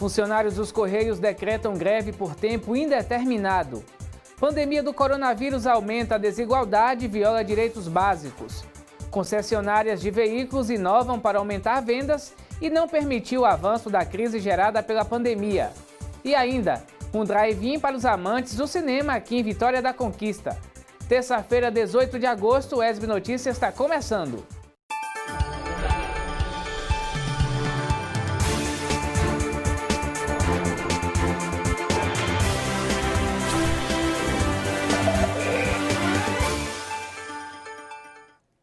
Funcionários dos Correios decretam greve por tempo indeterminado. Pandemia do coronavírus aumenta a desigualdade e viola direitos básicos. Concessionárias de veículos inovam para aumentar vendas e não permitir o avanço da crise gerada pela pandemia. E ainda, um drive-in para os amantes do cinema aqui em Vitória da Conquista. Terça-feira, 18 de agosto, o ESB Notícias está começando.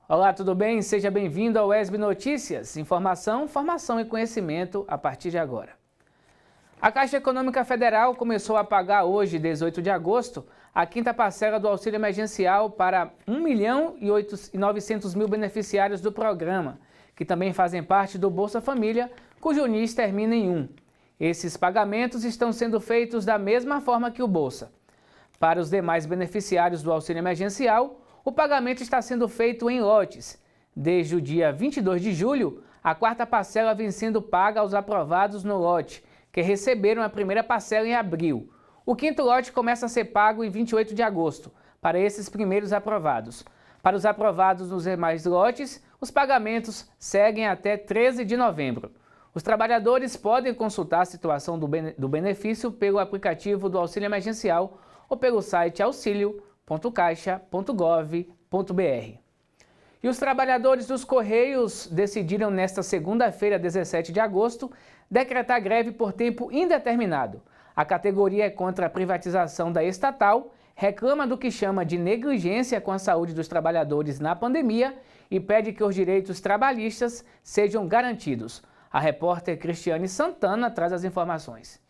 Olá, tudo bem? Seja bem-vindo ao ESB Notícias. Informação, formação e conhecimento a partir de agora. A Caixa Econômica Federal começou a pagar hoje, 18 de agosto, a quinta parcela do auxílio emergencial para 1.900.000 beneficiários do programa, que também fazem parte do Bolsa Família, cujo NIS termina em 1. Esses pagamentos estão sendo feitos da mesma forma que o Bolsa. Para os demais beneficiários do auxílio emergencial, o pagamento está sendo feito em lotes. Desde o dia 22 de julho, a quarta parcela vem sendo paga aos aprovados no lote, que receberam a primeira parcela em abril. O quinto lote começa a ser pago em 28 de agosto, para esses primeiros aprovados. Para os aprovados nos demais lotes, os pagamentos seguem até 13 de novembro. Os trabalhadores podem consultar a situação do benefício pelo aplicativo do auxílio emergencial ou pelo site auxilio.caixa.gov.br. E os trabalhadores dos Correios decidiram nesta segunda-feira, 17 de agosto, decretar greve por tempo indeterminado. A categoria é contra a privatização da estatal, reclama do que chama de negligência com a saúde dos trabalhadores na pandemia e pede que os direitos trabalhistas sejam garantidos. A repórter Cristiane Santana traz as informações.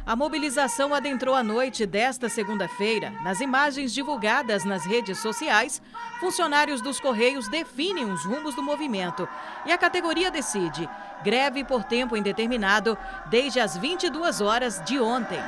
A mobilização adentrou a noite desta segunda-feira. Nas imagens divulgadas nas redes sociais, funcionários dos Correios definem os rumos do movimento e a categoria decide greve por tempo indeterminado desde as 22 horas de ontem.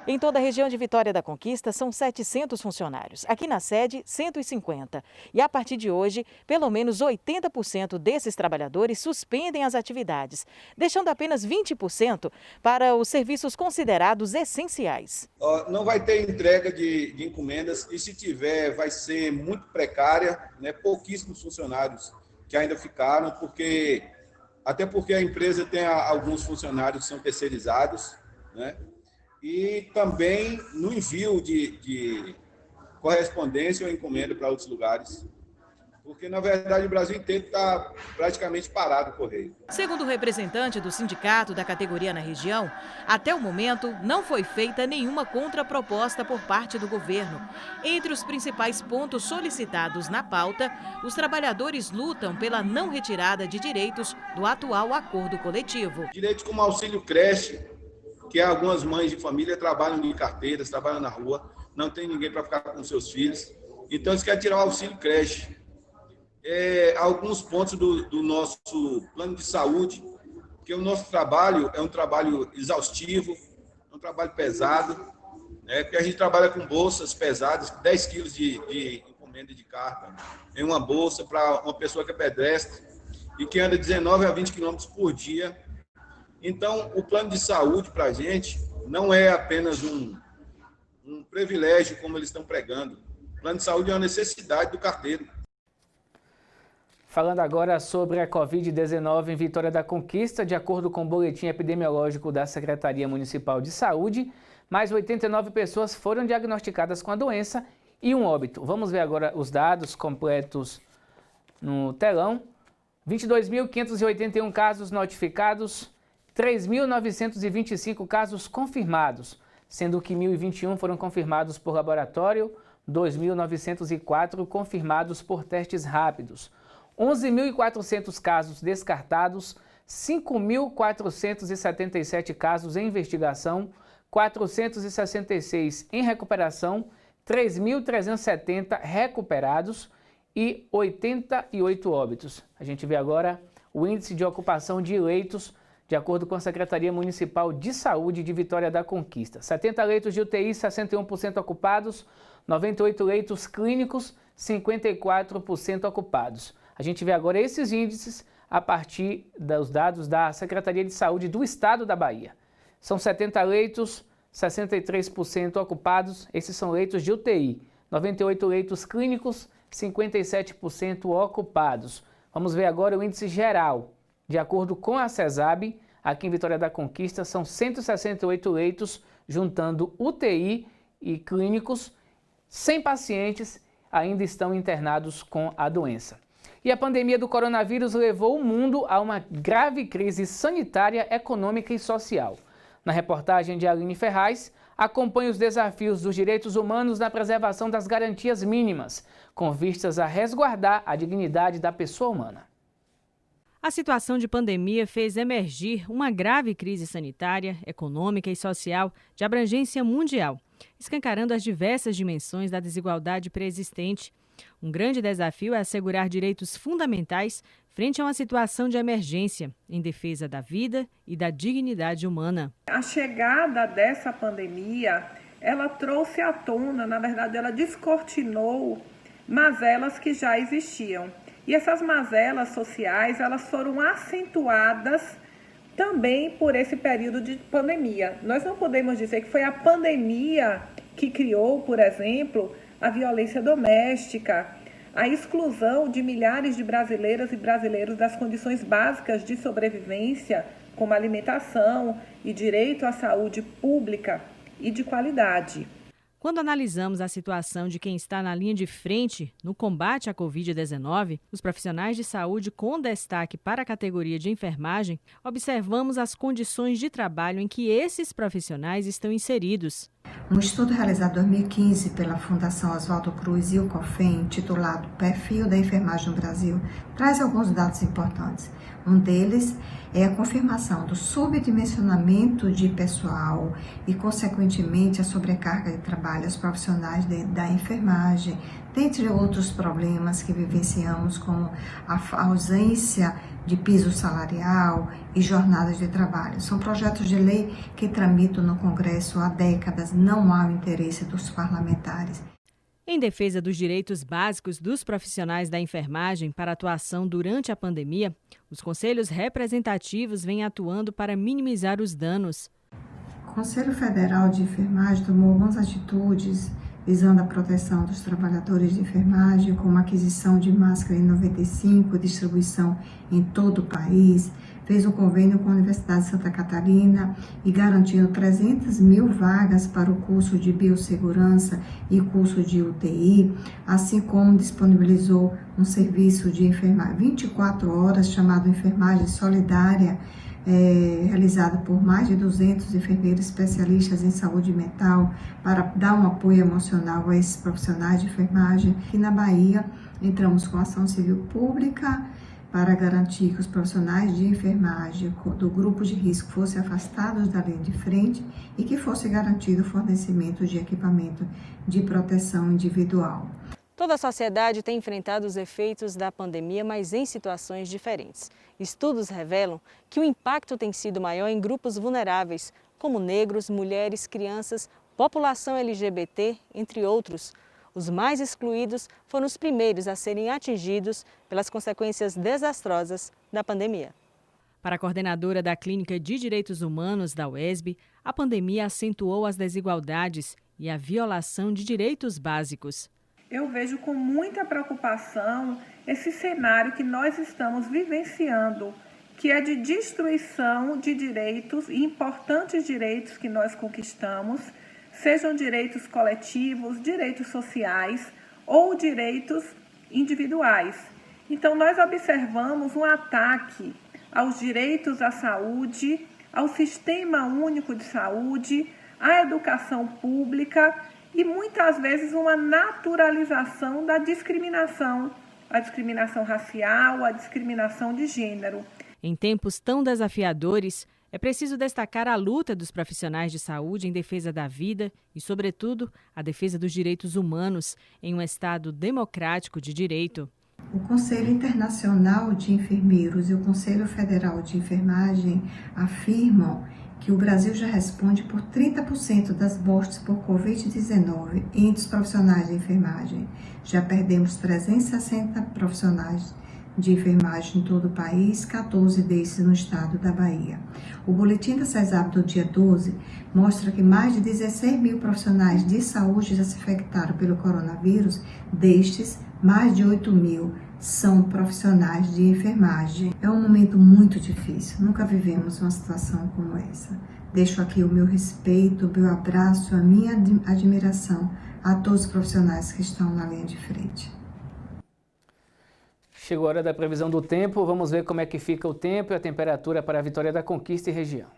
Em toda a região de Vitória da Conquista, são 700 funcionários. Aqui na sede, 150. E a partir de hoje, pelo menos 80% desses trabalhadores suspendem as atividades, deixando apenas 20% para os serviços considerados essenciais. Não vai ter entrega de encomendas e, se tiver, vai ser muito precária, né? Pouquíssimos funcionários que ainda ficaram, até porque a empresa tem alguns funcionários que são terceirizados, né? E também no envio de correspondência ou encomenda para outros lugares, porque, na verdade, o Brasil inteiro está praticamente parado o correio. Segundo o representante do sindicato da categoria na região, até o momento não foi feita nenhuma contraproposta por parte do governo. Entre os principais pontos solicitados na pauta, os trabalhadores lutam pela não retirada de direitos do atual acordo coletivo. Direitos como auxílio creche, que algumas mães de família trabalham de carteiras, trabalham na rua, não tem ninguém para ficar com seus filhos, então eles querem tirar o auxílio creche. Alguns pontos do nosso plano de saúde, porque o nosso trabalho é um trabalho exaustivo, é um trabalho pesado, né, porque a gente trabalha com bolsas pesadas, 10 quilos de encomenda de carga em uma bolsa para uma pessoa que é pedestre e que anda 19 a 20 quilômetros por dia. Então, o plano de saúde para a gente não é apenas um privilégio, como eles estão pregando. O plano de saúde é uma necessidade do carteiro. Falando agora sobre a Covid-19 em Vitória da Conquista, de acordo com o boletim epidemiológico da Secretaria Municipal de Saúde, mais 89 pessoas foram diagnosticadas com a doença e um óbito. Vamos ver agora os dados completos no telão. 22.581 casos notificados, 3.925 casos confirmados, sendo que 1.021 foram confirmados por laboratório, 2.904 confirmados por testes rápidos, 11.400 casos descartados, 5.477 casos em investigação, 466 em recuperação, 3.370 recuperados e 88 óbitos. A gente vê agora o índice de ocupação de leitos de acordo com a Secretaria Municipal de Saúde de Vitória da Conquista. 70 leitos de UTI, 61% ocupados, 98 leitos clínicos, 54% ocupados. A gente vê agora esses índices a partir dos dados da Secretaria de Saúde do Estado da Bahia. São 70 leitos, 63% ocupados, esses são leitos de UTI. 98 leitos clínicos, 57% ocupados. Vamos ver agora o índice geral. De acordo com a CESAB, aqui em Vitória da Conquista, são 168 leitos, juntando UTI e clínicos. 100 pacientes ainda estão internados com a doença. E a pandemia do coronavírus levou o mundo a uma grave crise sanitária, econômica e social. Na reportagem de Aline Ferraz, acompanhe os desafios dos direitos humanos na preservação das garantias mínimas, com vistas a resguardar a dignidade da pessoa humana. A situação de pandemia fez emergir uma grave crise sanitária, econômica e social de abrangência mundial, escancarando as diversas dimensões da desigualdade preexistente. Um grande desafio é assegurar direitos fundamentais frente a uma situação de emergência, em defesa da vida e da dignidade humana. A chegada dessa pandemia, ela trouxe à tona, na verdade, ela descortinou mazelas que já existiam. E essas mazelas sociais, elas foram acentuadas também por esse período de pandemia. Nós não podemos dizer que foi a pandemia que criou, por exemplo, a violência doméstica, a exclusão de milhares de brasileiras e brasileiros das condições básicas de sobrevivência, como alimentação e direito à saúde pública e de qualidade. Quando analisamos a situação de quem está na linha de frente no combate à Covid-19, os profissionais de saúde com destaque para a categoria de enfermagem, observamos as condições de trabalho em que esses profissionais estão inseridos. Um estudo realizado em 2015 pela Fundação Oswaldo Cruz e o COFEM, intitulado Perfil da Enfermagem no Brasil, traz alguns dados importantes. Um deles é a confirmação do subdimensionamento de pessoal e, consequentemente, a sobrecarga de trabalho aos profissionais da enfermagem, dentre outros problemas que vivenciamos, como a ausência de piso salarial e jornadas de trabalho. São projetos de lei que tramitam no Congresso há décadas, não há o interesse dos parlamentares. Em defesa dos direitos básicos dos profissionais da enfermagem para atuação durante a pandemia, os conselhos representativos vêm atuando para minimizar os danos. O Conselho Federal de Enfermagem tomou algumas atitudes visando a proteção dos trabalhadores de enfermagem, como a aquisição de máscara N95, distribuição em todo o país, fez um convênio com a Universidade de Santa Catarina e garantindo 300 mil vagas para o curso de biossegurança e curso de UTI, assim como disponibilizou um serviço de enfermagem 24 horas chamado Enfermagem Solidária, realizado por mais de 200 enfermeiros especialistas em saúde mental para dar um apoio emocional a esses profissionais de enfermagem. Aqui na Bahia, entramos com ação civil pública para garantir que os profissionais de enfermagem do grupo de risco fossem afastados da linha de frente e que fosse garantido o fornecimento de equipamento de proteção individual. Toda a sociedade tem enfrentado os efeitos da pandemia, mas em situações diferentes. Estudos revelam que o impacto tem sido maior em grupos vulneráveis, como negros, mulheres, crianças, população LGBT, entre outros. Os mais excluídos foram os primeiros a serem atingidos pelas consequências desastrosas da pandemia. Para a coordenadora da Clínica de Direitos Humanos da UESB, a pandemia acentuou as desigualdades e a violação de direitos básicos. Eu vejo com muita preocupação esse cenário que nós estamos vivenciando, que é de destruição de direitos e importantes direitos que nós conquistamos, sejam direitos coletivos, direitos sociais ou direitos individuais. Então, nós observamos um ataque aos direitos à saúde, ao Sistema Único de Saúde, à educação pública e, muitas vezes, uma naturalização da discriminação, a discriminação racial, a discriminação de gênero. Em tempos tão desafiadores, é preciso destacar a luta dos profissionais de saúde em defesa da vida e, sobretudo, a defesa dos direitos humanos em um Estado democrático de direito. O Conselho Internacional de Enfermeiros e o Conselho Federal de Enfermagem afirmam que o Brasil já responde por 30% das mortes por Covid-19 entre os profissionais de enfermagem. Já perdemos 360 profissionais de enfermagem em todo o país, 14 desses no estado da Bahia. O boletim da CESAP do dia 12 mostra que mais de 16 mil profissionais de saúde já se infectaram pelo coronavírus, destes, mais de 8 mil são profissionais de enfermagem. É um momento muito difícil, nunca vivemos uma situação como essa. Deixo aqui o meu respeito, o meu abraço, a minha admiração a todos os profissionais que estão na linha de frente. Chegou a hora da previsão do tempo, vamos ver como é que fica o tempo e a temperatura para a Vitória da Conquista e região.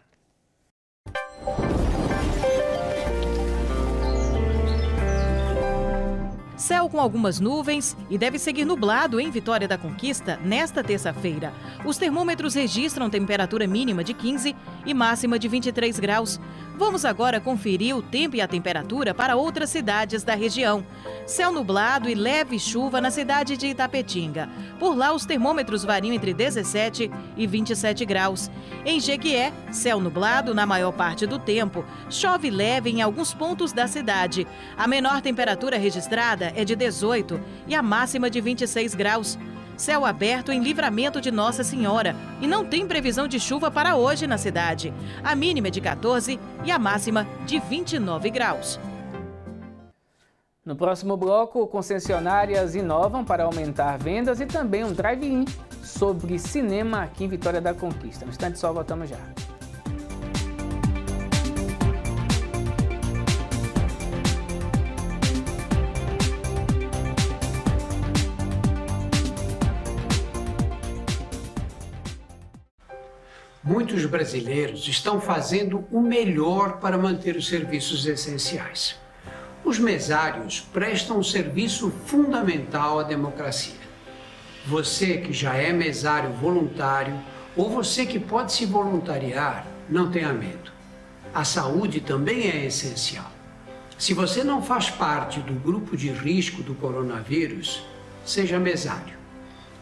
Céu com algumas nuvens e deve seguir nublado em Vitória da Conquista nesta terça-feira. Os termômetros registram temperatura mínima de 15 e máxima de 23 graus. Vamos agora conferir o tempo e a temperatura para outras cidades da região. Céu nublado e leve chuva na cidade de Itapetinga. Por lá, os termômetros variam entre 17 e 27 graus. Em Jequié, céu nublado na maior parte do tempo. Chove leve em alguns pontos da cidade. A menor temperatura registrada é de 18 e a máxima de 26 graus. Céu aberto em Livramento de Nossa Senhora e não tem previsão de chuva para hoje na cidade. A mínima é de 14 e a máxima de 29 graus. No próximo bloco, concessionárias inovam para aumentar vendas e também um drive-in sobre cinema aqui em Vitória da Conquista. No instante só, voltamos já. Muitos brasileiros estão fazendo o melhor para manter os serviços essenciais. Os mesários prestam um serviço fundamental à democracia. Você que já é mesário voluntário ou você que pode se voluntariar, não tenha medo. A saúde também é essencial. Se você não faz parte do grupo de risco do coronavírus, seja mesário.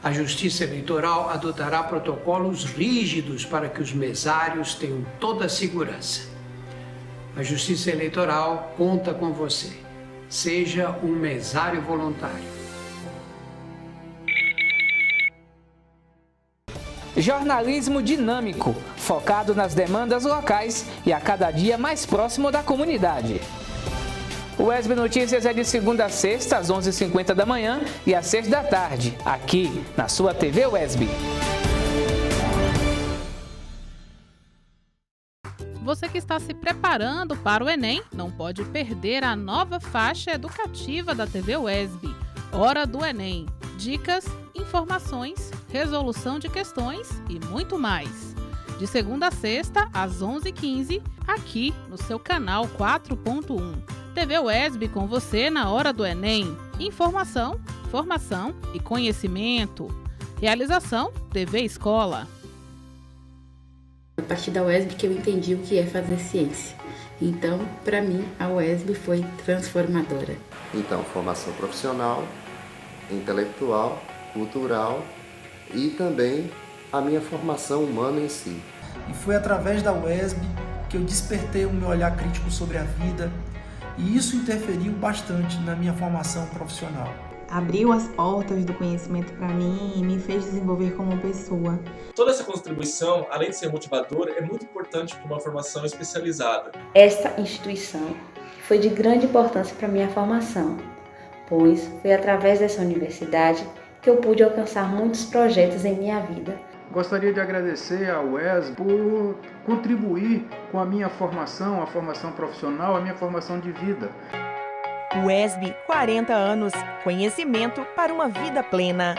A Justiça Eleitoral adotará protocolos rígidos para que os mesários tenham toda a segurança. A Justiça Eleitoral conta com você. Seja um mesário voluntário. Jornalismo dinâmico, focado nas demandas locais e a cada dia mais próximo da comunidade. O WESB Notícias é de segunda a sexta, às 11h50 da manhã e às 6 da tarde, aqui na sua TV WESB. Você que está se preparando para o Enem, não pode perder a nova faixa educativa da TV WESB, Hora do Enem. Dicas, informações, resolução de questões e muito mais. De segunda a sexta, às 11h15, aqui no seu canal 4.1. TV WESB com você na hora do Enem. Informação, formação e conhecimento. Realização TV Escola. A partir da UESB que eu entendi o que é fazer ciência. Então, para mim, a UESB foi transformadora. Então, formação profissional, intelectual, cultural e também a minha formação humana em si. E foi através da UESB que eu despertei o meu olhar crítico sobre a vida, e isso interferiu bastante na minha formação profissional. Abriu as portas do conhecimento para mim e me fez desenvolver como pessoa. Toda essa contribuição, além de ser motivadora, é muito importante para uma formação especializada. Esta instituição foi de grande importância para minha formação, pois foi através dessa universidade que eu pude alcançar muitos projetos em minha vida. Gostaria de agradecer à UESB por contribuir com a minha formação, a formação profissional, a minha formação de vida. UESB, 40 anos. Conhecimento para uma vida plena.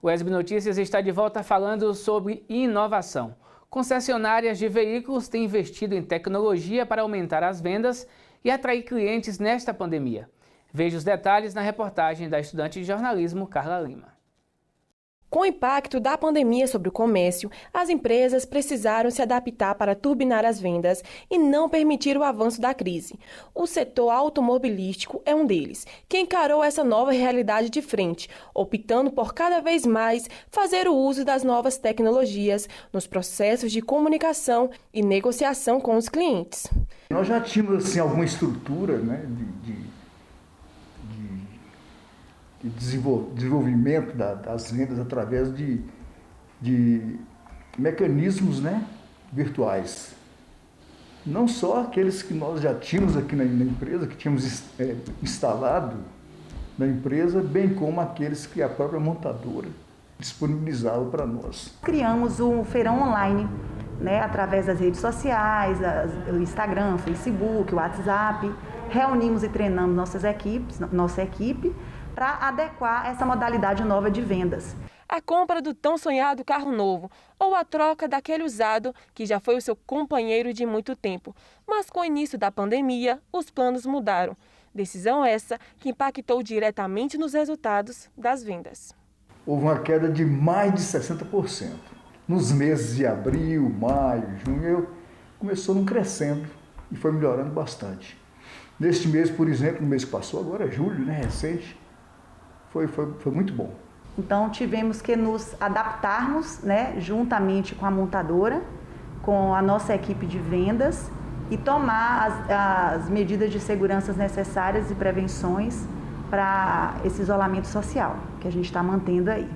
O WESB Notícias está de volta falando sobre inovação. Concessionárias de veículos têm investido em tecnologia para aumentar as vendas e atrair clientes nesta pandemia. Veja os detalhes na reportagem da estudante de jornalismo Carla Lima. Com o impacto da pandemia sobre o comércio, as empresas precisaram se adaptar para turbinar as vendas e não permitir o avanço da crise. O setor automobilístico é um deles, que encarou essa nova realidade de frente, optando por cada vez mais fazer o uso das novas tecnologias nos processos de comunicação e negociação com os clientes. Nós já tínhamos assim, alguma estrutura, né, de desenvolvimento das vendas através de mecanismos, né, virtuais. Não só aqueles que nós já tínhamos aqui na empresa, que tínhamos instalado na empresa, bem como aqueles que a própria montadora disponibilizava para nós. Criamos um feirão online, né, através das redes sociais, o Instagram, Facebook, o WhatsApp. Reunimos e treinamos nossa equipe, para adequar essa modalidade nova de vendas. A compra do tão sonhado carro novo ou a troca daquele usado que já foi o seu companheiro de muito tempo. Mas com o início da pandemia, os planos mudaram. Decisão essa que impactou diretamente nos resultados das vendas. Houve uma queda de mais de 60%. Nos meses de abril, maio, junho, começou não crescendo e foi melhorando bastante. Neste mês, por exemplo, no mês que passou, agora é julho, né, recente, foi muito bom. Então tivemos que nos adaptarmos, né, juntamente com a montadora, com a nossa equipe de vendas e tomar as medidas de segurança necessárias e prevenções para esse isolamento social que a gente está mantendo aí.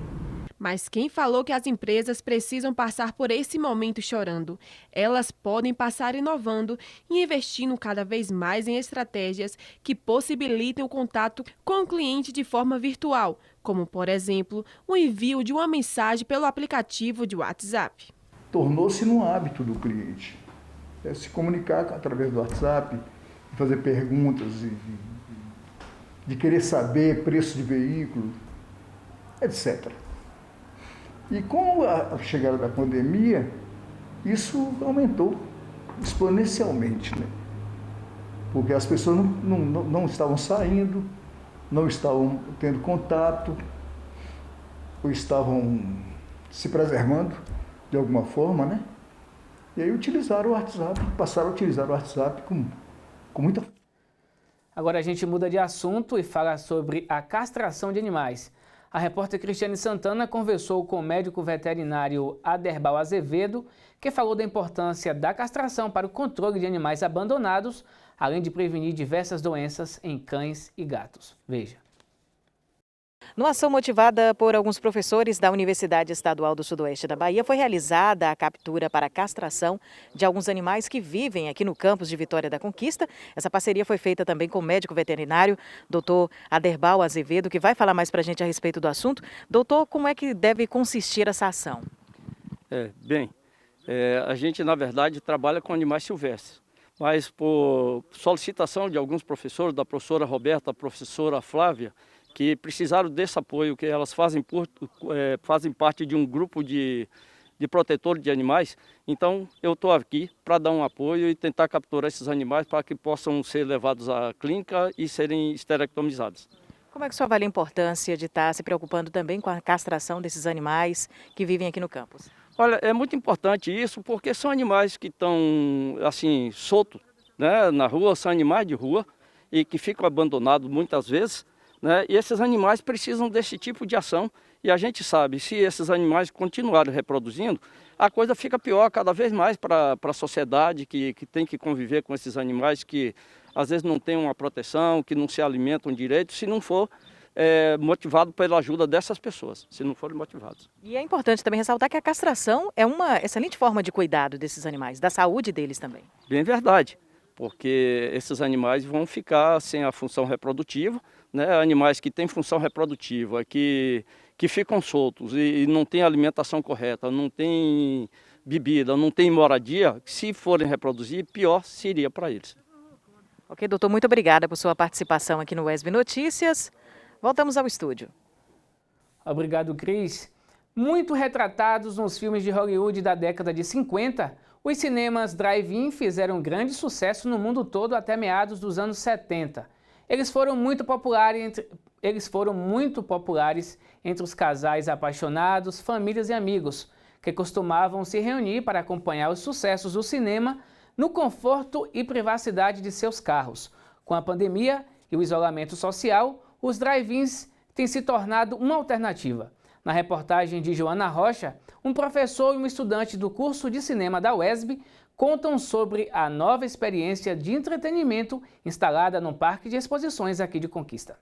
Mas quem falou que as empresas precisam passar por esse momento chorando? Elas podem passar inovando e investindo cada vez mais em estratégias que possibilitem o contato com o cliente de forma virtual, como, por exemplo, o envio de uma mensagem pelo aplicativo de WhatsApp. Tornou-se um hábito do cliente. Se comunicar através do WhatsApp, fazer perguntas, de querer saber preço de veículo, etc. E com a chegada da pandemia, isso aumentou exponencialmente, né? Porque as pessoas não estavam saindo, não estavam tendo contato, ou estavam se preservando de alguma forma, né? E aí utilizaram o WhatsApp, passaram a utilizar o WhatsApp com muita... Agora a gente muda de assunto e fala sobre a castração de animais. A repórter Cristiane Santana conversou com o médico veterinário Aderbal Azevedo, que falou da importância da castração para o controle de animais abandonados, além de prevenir diversas doenças em cães e gatos. Veja. Numa ação motivada por alguns professores da Universidade Estadual do Sudoeste da Bahia, foi realizada a captura para a castração de alguns animais que vivem aqui no campus de Vitória da Conquista. Essa parceria foi feita também com o médico veterinário, doutor Aderbal Azevedo, que vai falar mais para a gente a respeito do assunto. Doutor, como é que deve consistir essa ação? A gente, na verdade, trabalha com animais silvestres, mas por solicitação de alguns professores, da professora Roberta, da professora Flávia, que precisaram desse apoio, que elas fazem parte de um grupo de protetores de animais. Então, eu estou aqui para dar um apoio e tentar capturar esses animais para que possam ser levados à clínica e serem esterectomizados. Como é que o senhor avalia a importância de estar se preocupando também com a castração desses animais que vivem aqui no campus? Olha, é muito importante isso, porque são animais que estão, assim, soltos, né, na rua, são animais de rua e que ficam abandonados muitas vezes, né? E esses animais precisam desse tipo de ação e a gente sabe, se esses animais continuarem reproduzindo, a coisa fica pior cada vez mais para a sociedade que tem que conviver com esses animais que às vezes não têm uma proteção, que não se alimentam direito, se não for motivado pela ajuda dessas pessoas, se não forem motivados. E é importante também ressaltar que a castração é uma excelente forma de cuidado desses animais, da saúde deles também. Bem verdade, porque esses animais vão ficar sem a função reprodutiva, né? Animais que têm função reprodutiva, que ficam soltos e não têm alimentação correta, não têm bebida, não têm moradia, se forem reproduzir, pior seria para eles. Ok, doutor, muito obrigada por sua participação aqui no UESB Notícias. Voltamos ao estúdio. Obrigado, Cris. Muito retratados nos filmes de Hollywood da década de 50, os cinemas drive-in fizeram grande sucesso no mundo todo até meados dos anos 70. Eles foram muito populares eles foram muito populares entre os casais apaixonados, famílias e amigos, que costumavam se reunir para acompanhar os sucessos do cinema no conforto e privacidade de seus carros. Com a pandemia e o isolamento social, os drive-ins têm se tornado uma alternativa. Na reportagem de Joana Rocha, um professor e um estudante do curso de cinema da UESB contam sobre a nova experiência de entretenimento instalada no Parque de Exposições aqui de Conquista.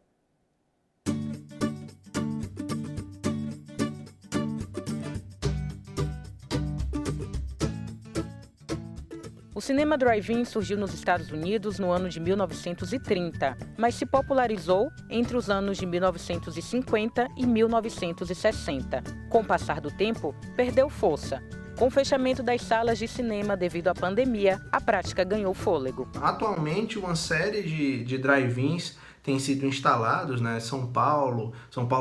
O cinema drive-in surgiu nos Estados Unidos no ano de 1930, mas se popularizou entre os anos de 1950 e 1960. Com o passar do tempo, perdeu força. Com o fechamento das salas de cinema devido à pandemia, a prática ganhou fôlego. Atualmente, uma série de drive-ins têm sido instalados, né? São Paulo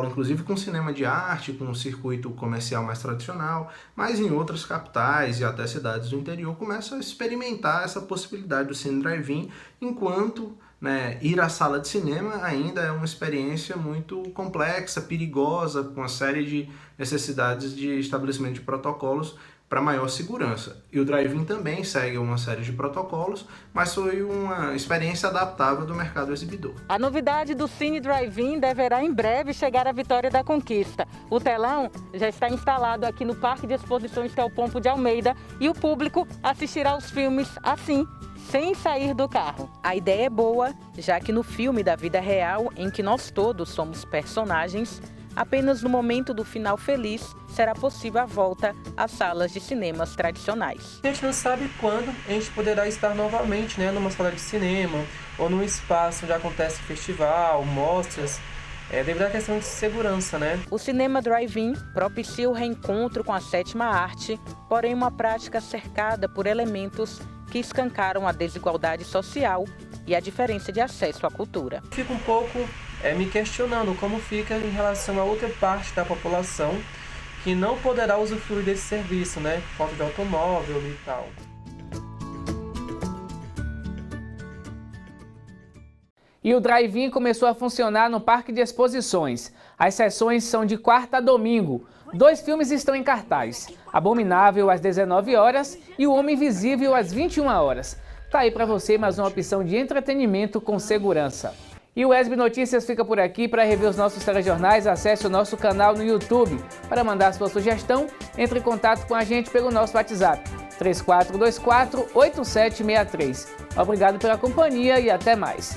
inclusive com cinema de arte, com um circuito comercial mais tradicional, mas em outras capitais e até cidades do interior começam a experimentar essa possibilidade do cine drive-in, enquanto ir à sala de cinema ainda é uma experiência muito complexa, perigosa, com uma série de necessidades de estabelecimento de protocolos para maior segurança. E o drive-in também segue uma série de protocolos, mas foi uma experiência adaptável do mercado exibidor. A novidade do Cine Drive-In deverá em breve chegar à Vitória da Conquista. O telão já está instalado aqui no Parque de Exposições Teopompo de Almeida e o público assistirá aos filmes assim, sem sair do carro. A ideia é boa, já que no filme da vida real, em que nós todos somos personagens, apenas no momento do final feliz será possível a volta às salas de cinemas tradicionais. A gente não sabe quando a gente poderá estar novamente, numa sala de cinema ou num espaço onde acontece festival, mostras, devido à questão de segurança, O cinema drive-in propicia o reencontro com a sétima arte, porém uma prática cercada por elementos que escancaram a desigualdade social e a diferença de acesso à cultura. Fico um pouco me questionando como fica em relação a outra parte da população que não poderá usufruir desse serviço, falta de automóvel e tal. E o drive-in começou a funcionar no Parque de Exposições. As sessões são de quarta a domingo. 2 filmes estão em cartaz: Abominável às 19 horas e O Homem Invisível às 21 horas. Tá aí para você mais uma opção de entretenimento com segurança. E o UESB Notícias fica por aqui. Para rever os nossos telejornais, acesse o nosso canal no YouTube. Para mandar sua sugestão, entre em contato com a gente pelo nosso WhatsApp 3424-8763. Obrigado pela companhia e até mais.